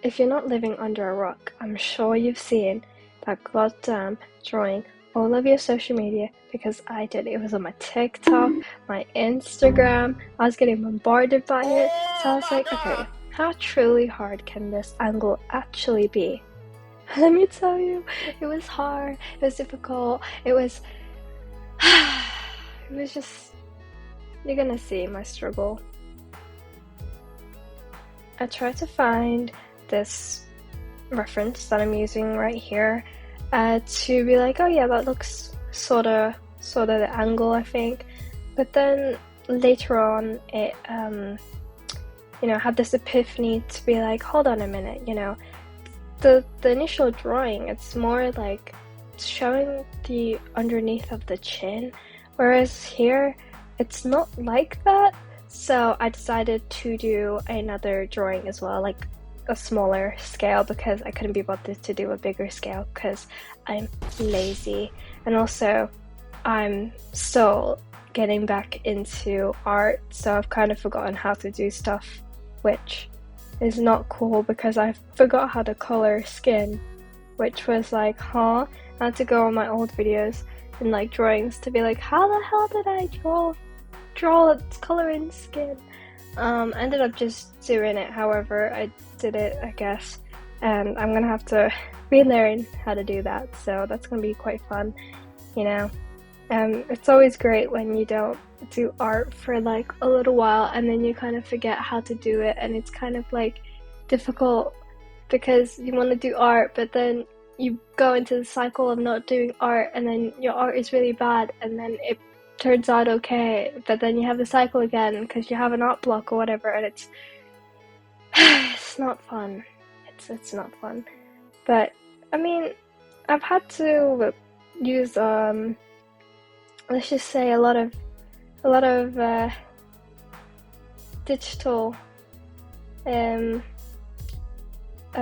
if you're not living under a rock, I'm sure you've seen that goddamn drawing all over your social media, because I did. It was on my TikTok, my Instagram. I was getting bombarded by it. So I was like, okay, how truly hard can this angle actually be? Let me tell you, it was hard. It was difficult. It was it was just, you're gonna see my struggle. I tried to find this reference that I'm using right here to be like, oh yeah, that looks sorta the angle, I think. But then later on, it had this epiphany to be like, hold on a minute, the initial drawing, it's more like showing the underneath of the chin, whereas here it's not like that. So I decided to do another drawing as well, like a smaller scale, because I couldn't be bothered to do a bigger scale because I'm lazy. And also I'm still getting back into art, so I've kind of forgotten how to do stuff, which is not cool because I forgot how to color skin, which was like, I had to go on my old videos and like drawings to be like, how the hell did I draw coloring skin? I ended up just doing it however I did it, I guess, and I'm gonna have to relearn how to do that, so that's gonna be quite fun. It's always great when you don't do art for like a little while and then you kind of forget how to do it, and it's kind of like difficult because you want to do art but then you go into the cycle of not doing art, and then your art is really bad, and then it turns out okay, but then you have the cycle again because you have an art block or whatever, and it's it's not fun. It's not fun. But I mean, I've had to use let's just say a lot of digital I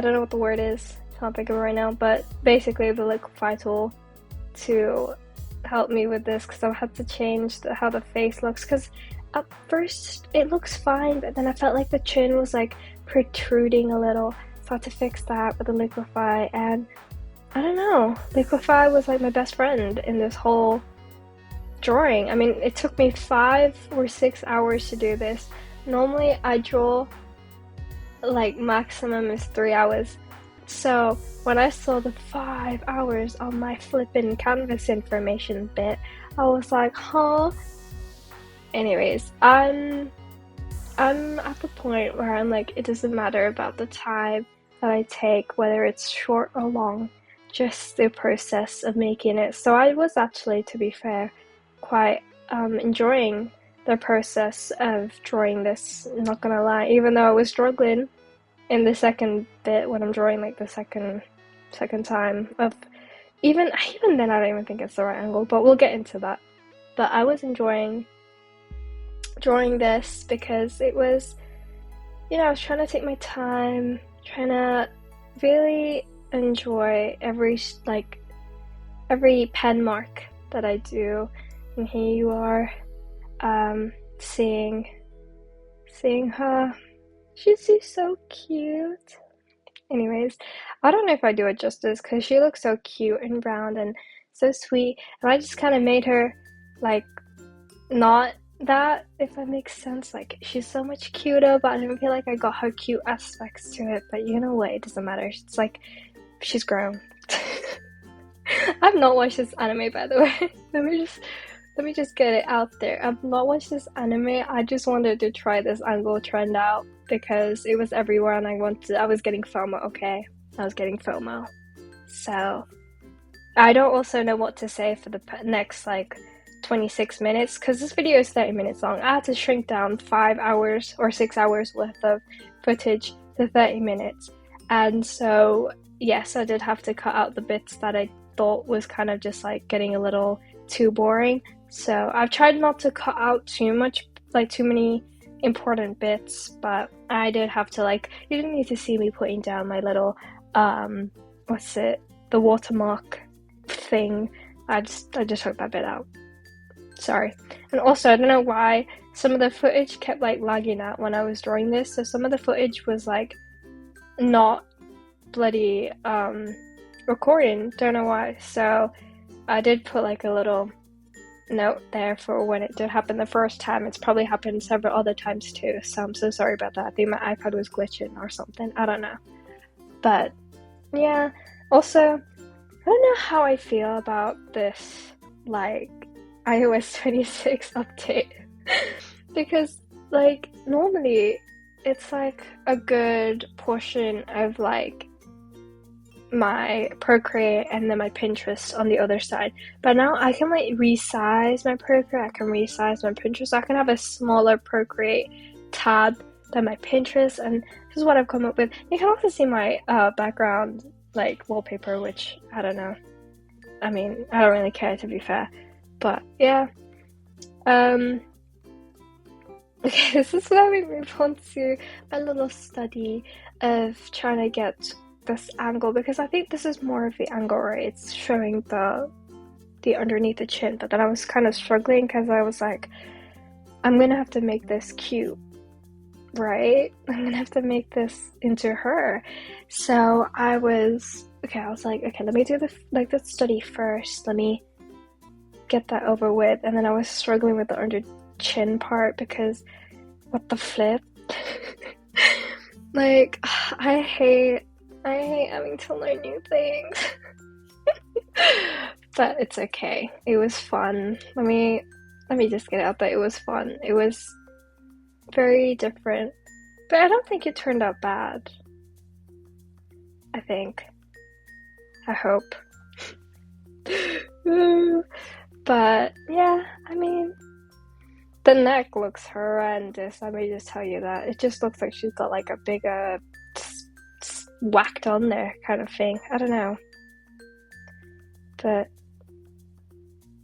don't know what the word is, can't think of it right now, but basically the liquify tool to help me with this, because I've had to change how the face looks, because at first it looks fine, but then I felt like the chin was like protruding a little, so I had to fix that with the liquify. And I don't know, liquify was like my best friend in this whole drawing. I mean, it took me 5 or 6 hours to do this. Normally I draw like maximum is 3 hours. So when I saw the 5 hours on my flippin' canvas information bit, I was like, Anyways, I'm at the point where I'm like, it doesn't matter about the time that I take, whether it's short or long, just the process of making it. So I was actually, to be fair, quite enjoying the process of drawing this, not gonna lie, even though I was struggling in the second bit when I'm drawing like the second time of even then I don't even think it's the right angle, but we'll get into that. But I was enjoying drawing this because it was, I was trying to take my time, trying to really enjoy every pen mark that I do. And here you are, seeing her. She's so cute. Anyways, I don't know if I do it justice because she looks so cute and round and so sweet, and I just kind of made her like not that, if that makes sense. Like, she's so much cuter, but I don't feel like I got her cute aspects to it. But you know what, it doesn't matter. It's like she's grown. I've not watched this anime, by the way. Let me just get it out there. I've not watched this anime. I just wanted to try this angle trend out because it was everywhere and I was getting FOMO, okay? I was getting FOMO. So, I don't also know what to say for the next, 26 minutes, because this video is 30 minutes long. I had to shrink down 5 hours or 6 hours worth of footage to 30 minutes. And so, yes, I did have to cut out the bits that I thought was kind of just, getting a little too boring. So I've tried not to cut out too much, too many important bits, but I did have to, you didn't need to see me putting down my little, the watermark thing. I just took that bit out. Sorry. And also, I don't know why some of the footage kept, lagging out when I was drawing this, so some of the footage was, not bloody recording, don't know why. So I did put like a little note there for when it did happen the first time. It's probably happened several other times too, so I'm so sorry about that. I think my iPad was glitching or something, I don't know. But yeah, also, I don't know how I feel about this like iOS 26 update because like normally it's like a good portion of like my Procreate and then my Pinterest on the other side. But now I can like resize my Procreate, I can resize my Pinterest. I can have a smaller Procreate tab than my Pinterest, and this is what I've come up with. You can also see my background like wallpaper, which I don't know. I mean, I don't really care, to be fair. But yeah. Okay, this is where we move on to a little study of trying to get this angle, because I think this is more of the angle, right? It's showing the underneath the chin, but then I was kind of struggling because I was like, I'm gonna have to make this cute, right? I'm gonna have to make this into her. So I was like, okay, let me do the study first. Let me get that over with. And then I was struggling with the under chin part because what the flip? Like, I hate having to learn new things. But it's okay. It was fun. Let me just get out that it was fun. It was very different. But I don't think it turned out bad. I think. I hope. But yeah, I mean, the neck looks horrendous. Let me just tell you that. It just looks like she's got like a big whacked on there kind of thing. I don't know. But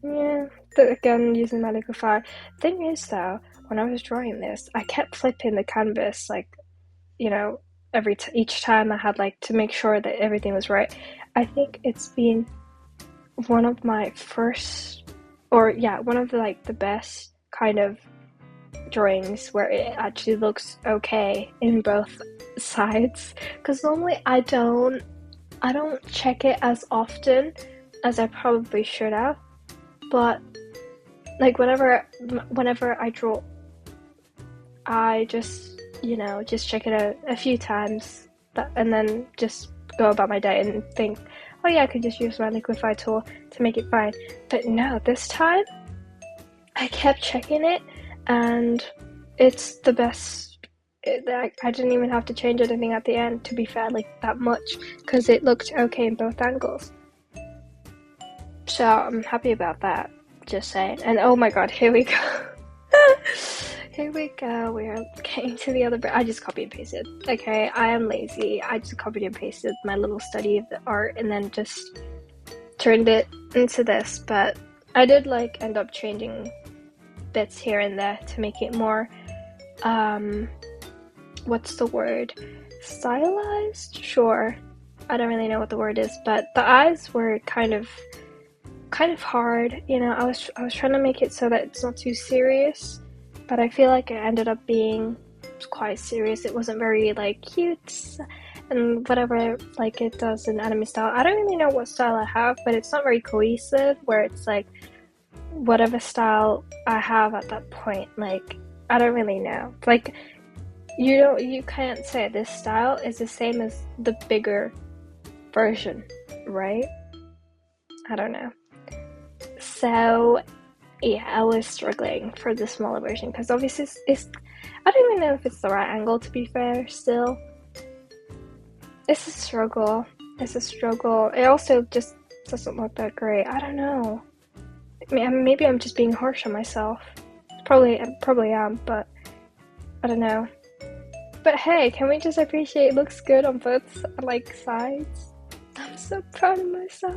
yeah, again, using my liquify. Thing is though, when I was drawing this, I kept flipping the canvas, like, you know, each time I had like to make sure that everything was right. I think it's been one of my first, or yeah, one of the like the best kind of drawings where it actually looks okay in both sides, because normally I don't check it as often as I probably should have, but like whenever I draw, I just, you know, just check it a few times, and then just go about my day and think, oh yeah, I could just use my liquify tool to make it fine. But no, this time I kept checking it, and it's the best. I didn't even have to change anything at the end, to be fair, like that much, because it looked okay in both angles. So I'm happy about that, just saying. And oh my god, here we go. Here we go, we are getting to the other bit. I just copied and pasted. Okay, I am lazy. I just copied and pasted my little study of the art and then just turned it into this. But I did like end up changing bits here and there to make it more, what's the word? Stylized? Sure. I don't really know what the word is, but the eyes were kind of hard, you know. I was trying to make it so that it's not too serious, but I feel like it ended up being quite serious. It wasn't very like cute and whatever like it does in anime style. I don't really know what style I have, but it's not very cohesive where it's like whatever style I have at that point, like I don't really know. Like you can't say this style is the same as the bigger version, right? I don't know. So yeah, I was struggling for the smaller version because obviously it's I don't even know if it's the right angle, to be fair. Still, it's a struggle. It also just doesn't look that great. I don't know. I mean, maybe I'm just being harsh on myself. Probably am, but I don't know. But hey, can we just appreciate it looks good on both like sides? I'm so proud of myself.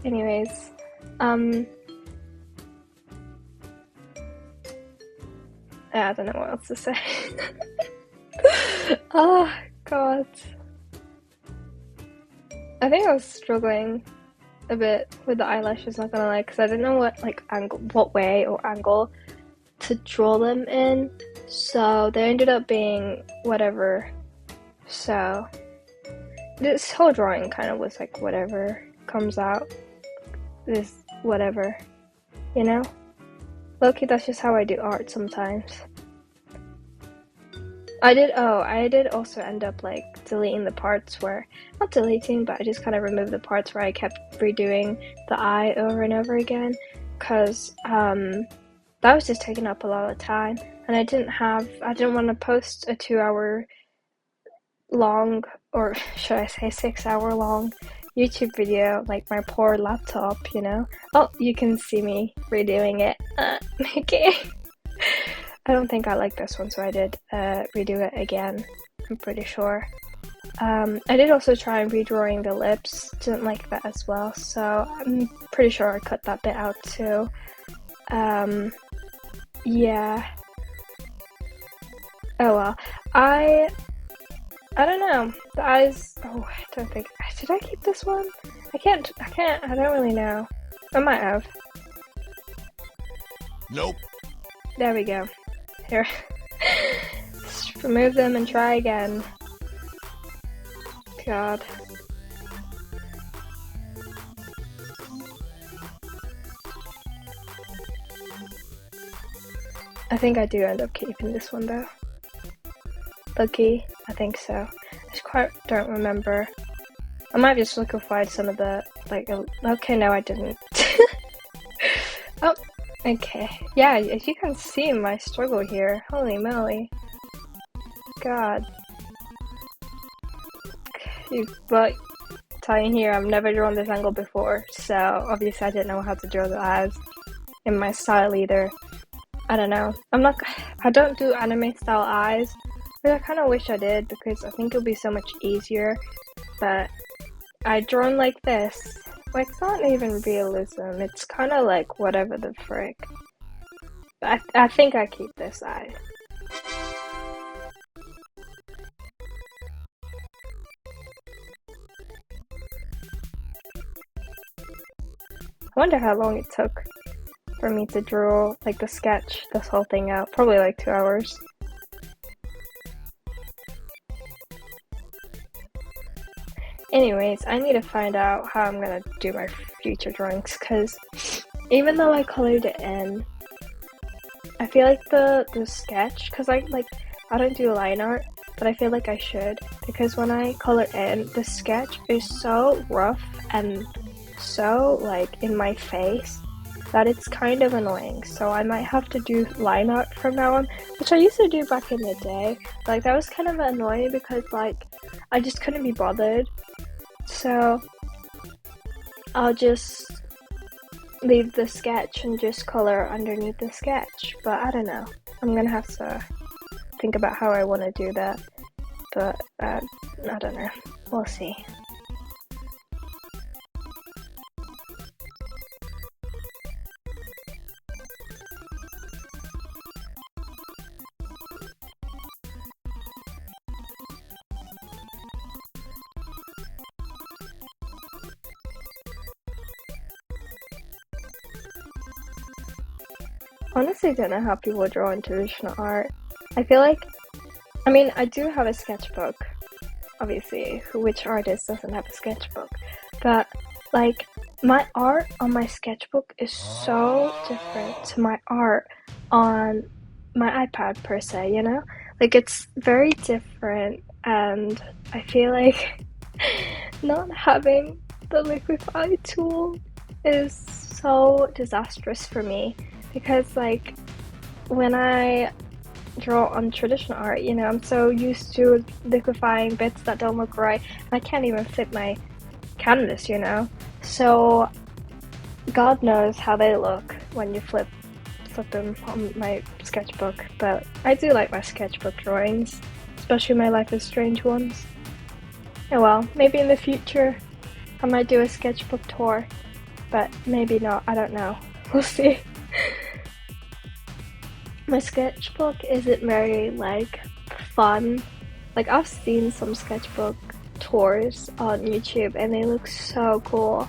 Anyways, I don't know what else to say. Oh god. I think I was struggling a bit with the eyelashes, not gonna lie, because I didn't know what way or angle to draw them in, so they ended up being whatever. So this whole drawing kind of was like whatever comes out, this whatever, you know? Low-key, that's just how I do art sometimes. I did also end up like deleting the parts where, not deleting, but I just kind of removed the parts where I kept redoing the eye over and over again, because that was just taking up a lot of time, and I didn't want to post a 2 hour long, or should I say 6 hour long YouTube video, like my poor laptop, you know? Oh, you can see me redoing it. Okay. I don't think I like this one, so I did redo it again, I'm pretty sure. I did also try and redrawing the lips, didn't like that as well, so I'm pretty sure I cut that bit out too. Yeah. Oh well. I don't know. The eyes, oh, I don't think, did I keep this one? I don't really know. I might have. Nope. There we go. Here. Just remove them and try again. God. I think I do end up keeping this one though. Lucky, I think so. I just quite don't remember. I might just liquefy some of the, like, okay, no I didn't. Oh, okay. Yeah, as you can see my struggle here. Holy moly. God. But telling here, I've never drawn this angle before, so obviously I didn't know how to draw the eyes in my style either. I don't know. I don't do anime style eyes, but I kind of wish I did because I think it would be so much easier. But I drawn like this. Well, it's not even realism. It's kind of like whatever the frick. But I think I keep this eye. I wonder how long it took for me to draw, like, the sketch, this whole thing out. Probably like 2 hours. Anyways, I need to find out how I'm gonna do my future drawings, because even though I colored it in, I feel like the sketch, because I don't do line art, but I feel like I should, because when I color in, the sketch is so rough and so, like, in my face that it's kind of annoying. So I might have to do line art from now on, which I used to do back in the day. Like, that was kind of annoying because, like, I just couldn't be bothered. So I'll just leave the sketch and just color underneath the sketch. But I don't know. I'm gonna have to think about how I want to do that. But I don't know. We'll see. Honestly, don't know how people draw in traditional art. I feel like, I mean, I do have a sketchbook. Obviously, which artist doesn't have a sketchbook? But, like, my art on my sketchbook is so different to my art on my iPad, per se, you know? Like, it's very different, and I feel like not having the liquify tool is so disastrous for me. Because, like, when I draw on traditional art, you know, I'm so used to liquefying bits that don't look right, and I can't even flip my canvas, you know? So, God knows how they look when you flip them on my sketchbook, but I do like my sketchbook drawings, especially my Life is Strange ones. Oh well, maybe in the future I might do a sketchbook tour, but maybe not, I don't know. We'll see. My sketchbook isn't very, like, fun. Like, I've seen some sketchbook tours on YouTube and they look so cool.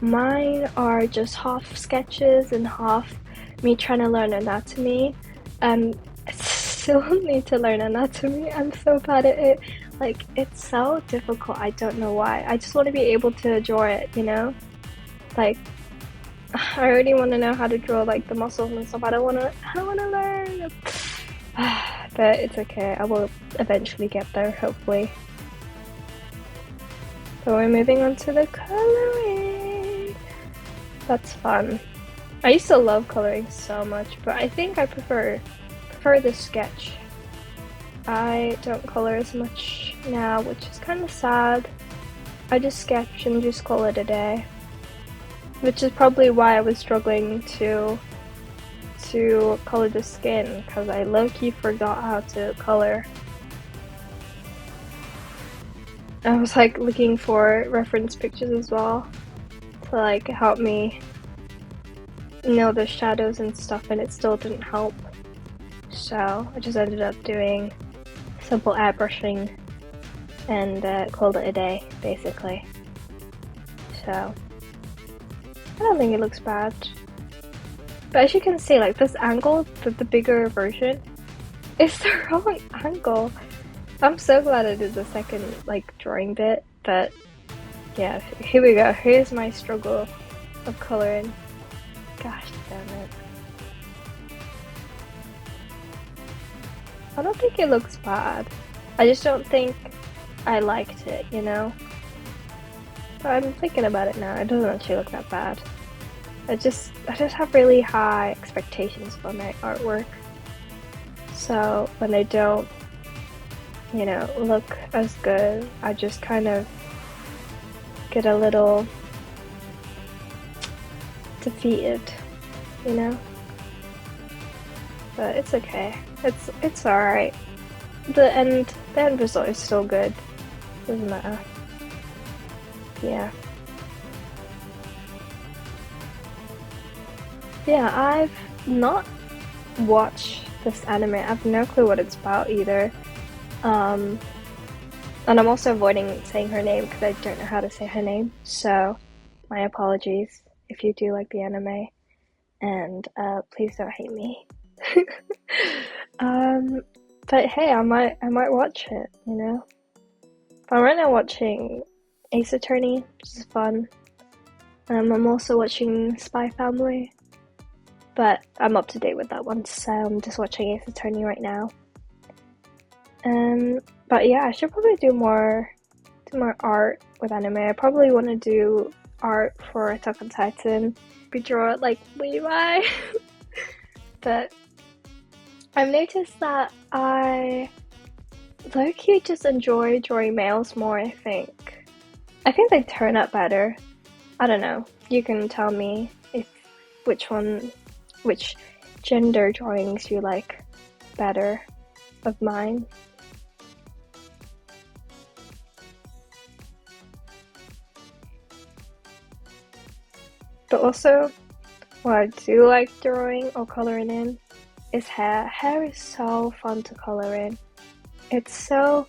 Mine are just half sketches and half me trying to learn anatomy, and I still need to learn anatomy. I'm so bad at it. Like, it's so difficult. I don't know why. I just want to be able to draw it, you know? Like, I already want to know how to draw like the muscles and stuff. I don't want to learn. But it's okay. I will eventually get there, hopefully. So we're moving on to the coloring. That's fun. I used to love coloring so much, but I think I prefer the sketch. I don't color as much now, which is kind of sad. I just sketch and just call it a day, which is probably why I was struggling to color the skin, because I low-key forgot how to color. I was like looking for reference pictures as well to like help me know the shadows and stuff, and it still didn't help. So I just ended up doing simple airbrushing and called it a day, basically. So I don't think it looks bad. But as you can see, like this angle, the bigger version, is the wrong angle. I'm so glad I did the second like drawing bit, but yeah, here we go. Here's my struggle of coloring. Gosh damn it. I don't think it looks bad. I just don't think I liked it, you know? But I'm thinking about it now. It doesn't actually look that bad. I just have really high expectations for my artwork. So when they don't, you know, look as good, I just kind of get a little defeated, you know? But it's okay. It's alright. The end result is still good. Doesn't matter. Yeah. Yeah, I've not watched this anime. I have no clue what it's about either. And I'm also avoiding saying her name because I don't know how to say her name. So, my apologies if you do like the anime. And please don't hate me. But hey, I might watch it, you know? But I'm right now watching Ace Attorney, which is fun. I'm also watching Spy Family, but I'm up to date with that one, so I'm just watching Ace Attorney right now. But yeah, I should probably do more art with anime. I probably want to do art for Attack on Titan. We draw it like Levi. But I've noticed that I low-key just enjoy drawing males more, I think. I think they turn out better. I don't know. You can tell me which gender drawings you like better of mine. But also, what I do like drawing or coloring in is hair. Hair is so fun to color in. It's so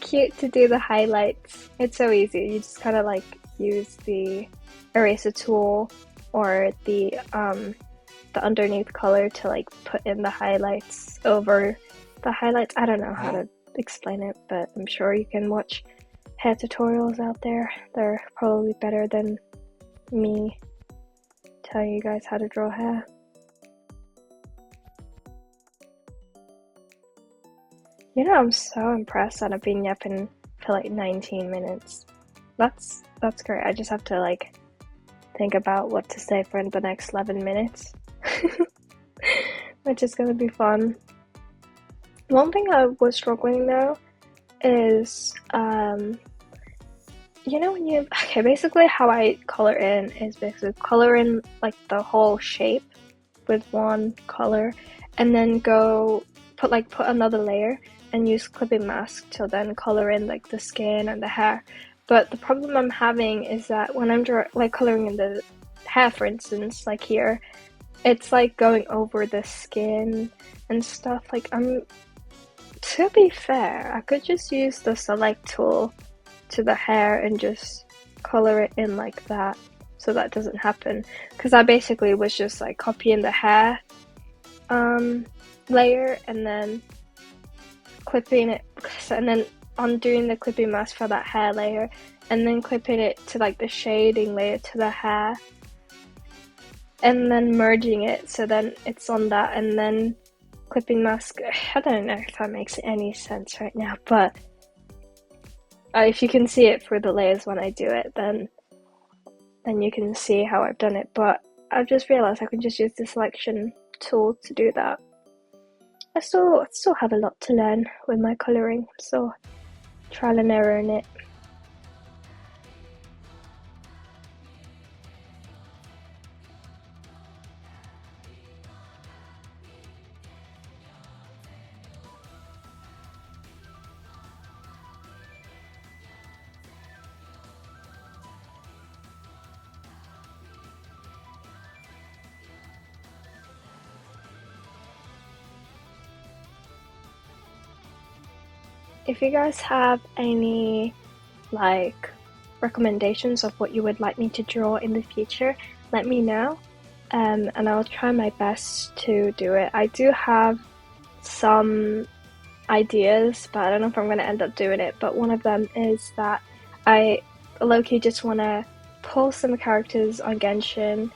cute to do the highlights. It's so easy. You just kind of like use the eraser tool or the underneath color to like put in the highlights over the highlights. I don't know how to explain it, but I'm sure you can watch hair tutorials out there. They're probably better than me telling you guys how to draw hair. You know, I'm so impressed that I've been yapping for like 19 minutes. That's great. I just have to like think about what to say for the next 11 minutes. Which is gonna be fun. One thing I was struggling though is you know when you basically how I color in is basically color in like the whole shape with one color and then go put another layer and use clipping mask to then color in like the skin and the hair. But the problem I'm having is that when I'm coloring in the hair, for instance, like here, it's like going over the skin and stuff. Like to be fair, I could just use the select tool to the hair and just color it in like that so that doesn't happen, because I basically was just like copying the hair layer and then clipping it and then undoing the clipping mask for that hair layer and then clipping it to like the shading layer to the hair and then merging it so then it's on that and then clipping mask. I don't know if that makes any sense right now, but if you can see it through the layers when I do it, then you can see how I've done it. But I've just realized I can just use the selection tool to do that. I still have a lot to learn with my coloring, so trial and error in it. If you guys have any like recommendations of what you would like me to draw in the future, let me know, and I'll try my best to do it. I do have some ideas, but I don't know if I'm going to end up doing it. But one of them is that I low-key just want to pull some characters on Genshin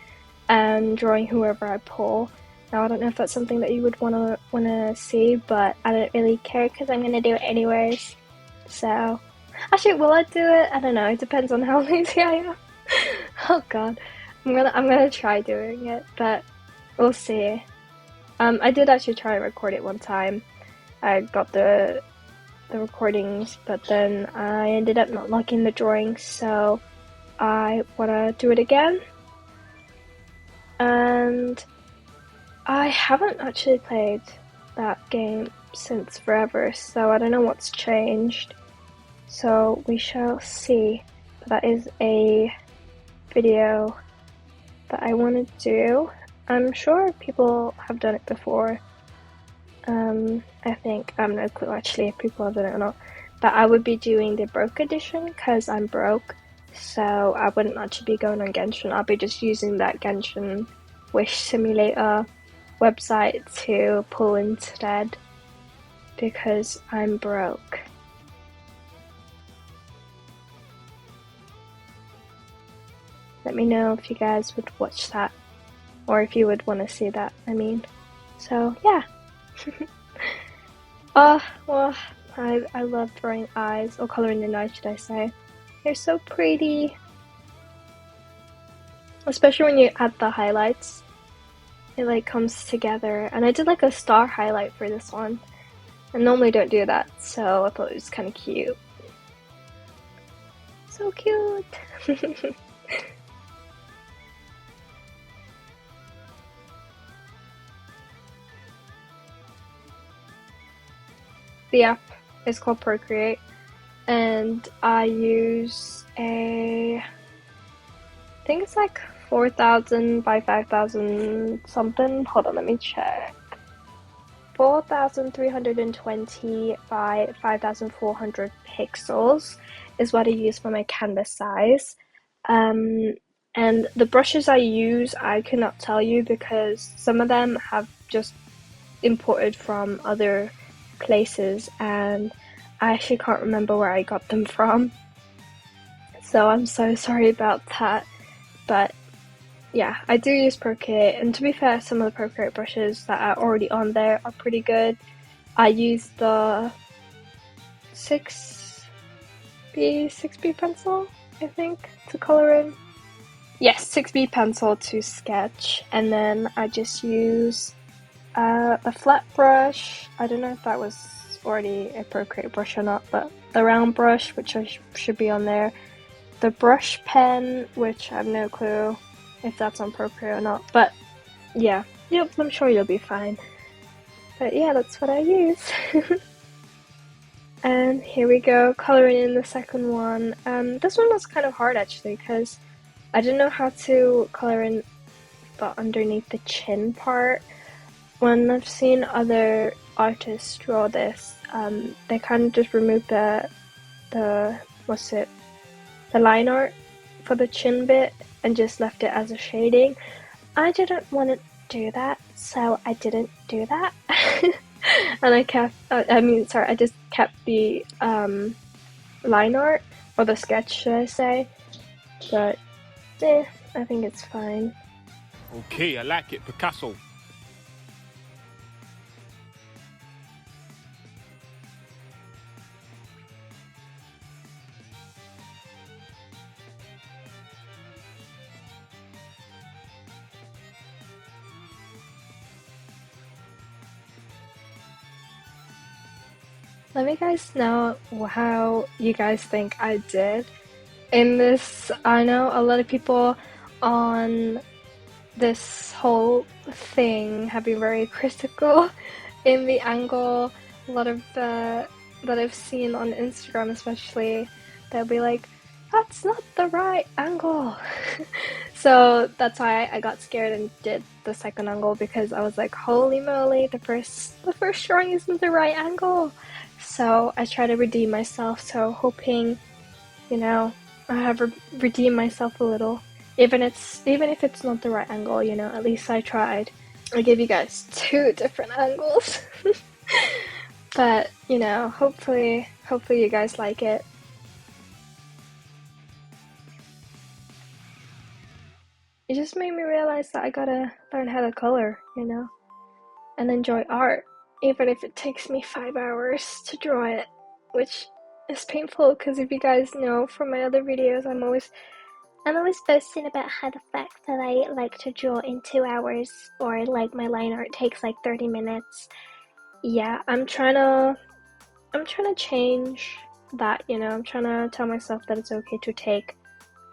and drawing whoever I pull. Now I don't know if that's something that you would wanna see, but I don't really care because I'm gonna do it anyways. So actually, will I do it? I don't know. It depends on how lazy I am. Oh god, I'm gonna try doing it, but we'll see. I did actually try and record it one time. I got the recordings, but then I ended up not liking the drawings, so I wanna do it again. And I haven't actually played that game since forever, so I don't know what's changed. So we shall see. But that is a video that I want to do. I'm sure people have done it before. I think, I have no clue actually if people have done it or not. But I would be doing the broke edition because I'm broke. So I wouldn't actually be going on Genshin. I'll be just using that Genshin Wish Simulator website to pull instead because I'm broke. Let me know if you guys would watch that or if you would want to see that, I mean. So yeah. Well, I love drawing eyes, or coloring in eyes should I say. They're so pretty. Especially when you add the highlights. It like comes together, and I did like a star highlight for this one. I normally don't do that, so I thought it was kind of cute. So cute! The app is called Procreate, and I use I think it's like 4,000 by 5,000 something. Hold on, let me check. 4,320 by 5,400 pixels is what I use for my canvas size. And the brushes I use, I cannot tell you because some of them have just imported from other places and I actually can't remember where I got them from. So I'm so sorry about that. But yeah, I do use Procreate, and to be fair, some of the Procreate brushes that are already on there are pretty good. I use the 6B pencil, I think, to color in. Yes, 6B pencil to sketch, and then I just use a flat brush. I don't know if that was already a Procreate brush or not, but the round brush, which should be on there. The brush pen, which I have no clue if that's on Procreate or not, but yeah, yep, I'm sure you'll be fine. But yeah, that's what I use. And here we go, coloring in the second one. This one was kind of hard actually because I didn't know how to color in the underneath the chin part. When I've seen other artists draw this, they kind of just remove the line art for the chin bit and just left it as a shading. I didn't want to do that, so I didn't do that. And I just kept the line art, or the sketch, should I say? But I think it's fine. Okay, I like it, Picasso. Let me guys know how you guys think I did in this. I know a lot of people on this whole thing have been very critical in the angle. A lot of that I've seen on Instagram, especially, they'll be like, "That's not the right angle." So that's why I got scared and did the second angle, because I was like, "Holy moly, the first drawing isn't the right angle." So I try to redeem myself. So hoping, I have redeemed myself a little. Even if it's not the right angle, at least I tried. I gave you guys two different angles. But, hopefully you guys like it. It just made me realize that I gotta learn how to color, and enjoy art, even if it takes me 5 hours to draw it, which is painful, because if you guys know from my other videos, I'm always boasting about how the fact that I like to draw in 2 hours, or like my line art takes like 30 minutes. Yeah, I'm trying to change that, I'm trying to tell myself that it's okay to take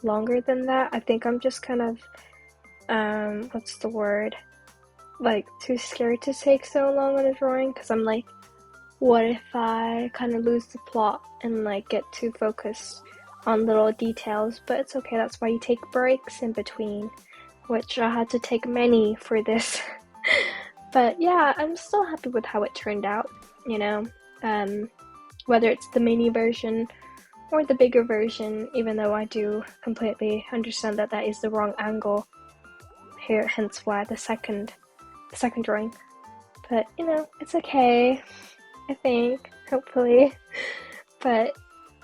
longer than that. I think I'm just kind of what's the word? Like, too scared to take so long on a drawing, because I'm like, what if I kind of lose the plot and like get too focused on little details? But it's okay, that's why you take breaks in between, which I had to take many for this. But yeah, I'm still happy with how it turned out, whether it's the mini version or the bigger version, even though I do completely understand that that is the wrong angle here, hence why the second drawing. But it's okay, I think, hopefully. But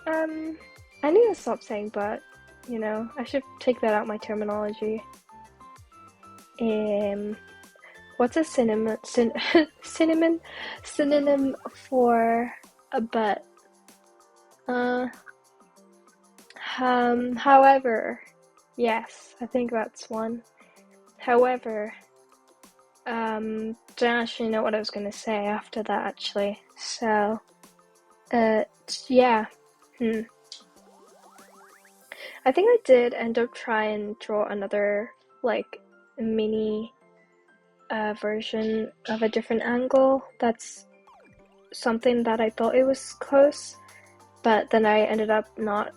I need to stop saying "but." I should take that out my terminology. What's a synonym for a "but"? However, yes, I think that's one. However, don't actually know what I was gonna say after that, actually. So, yeah. I think I did end up trying and draw another, like, mini version of a different angle. That's something that I thought it was close, but then I ended up not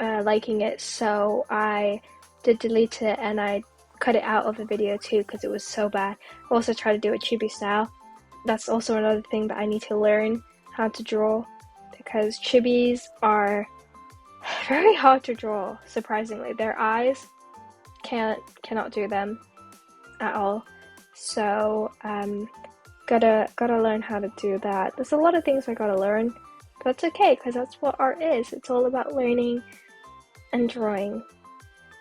liking it, so I did delete it and I cut it out of the video too, because it was so bad. I also tried to do it chibi style. That's also another thing that I need to learn how to draw, because chibis are very hard to draw, surprisingly. Their eyes cannot do them at all. So gotta learn how to do that. There's a lot of things I gotta learn, but that's okay, because that's what art is. It's all about learning and drawing.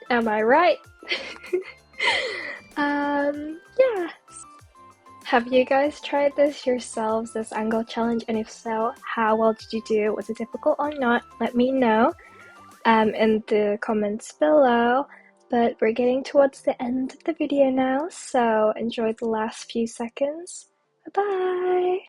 Am I right? Yeah. Have you guys tried this yourselves, this angle challenge? And if so, how well did you do? Was it difficult or not? Let me know in the comments below. But we're getting towards the end of the video now, so enjoy the last few seconds. Bye-bye!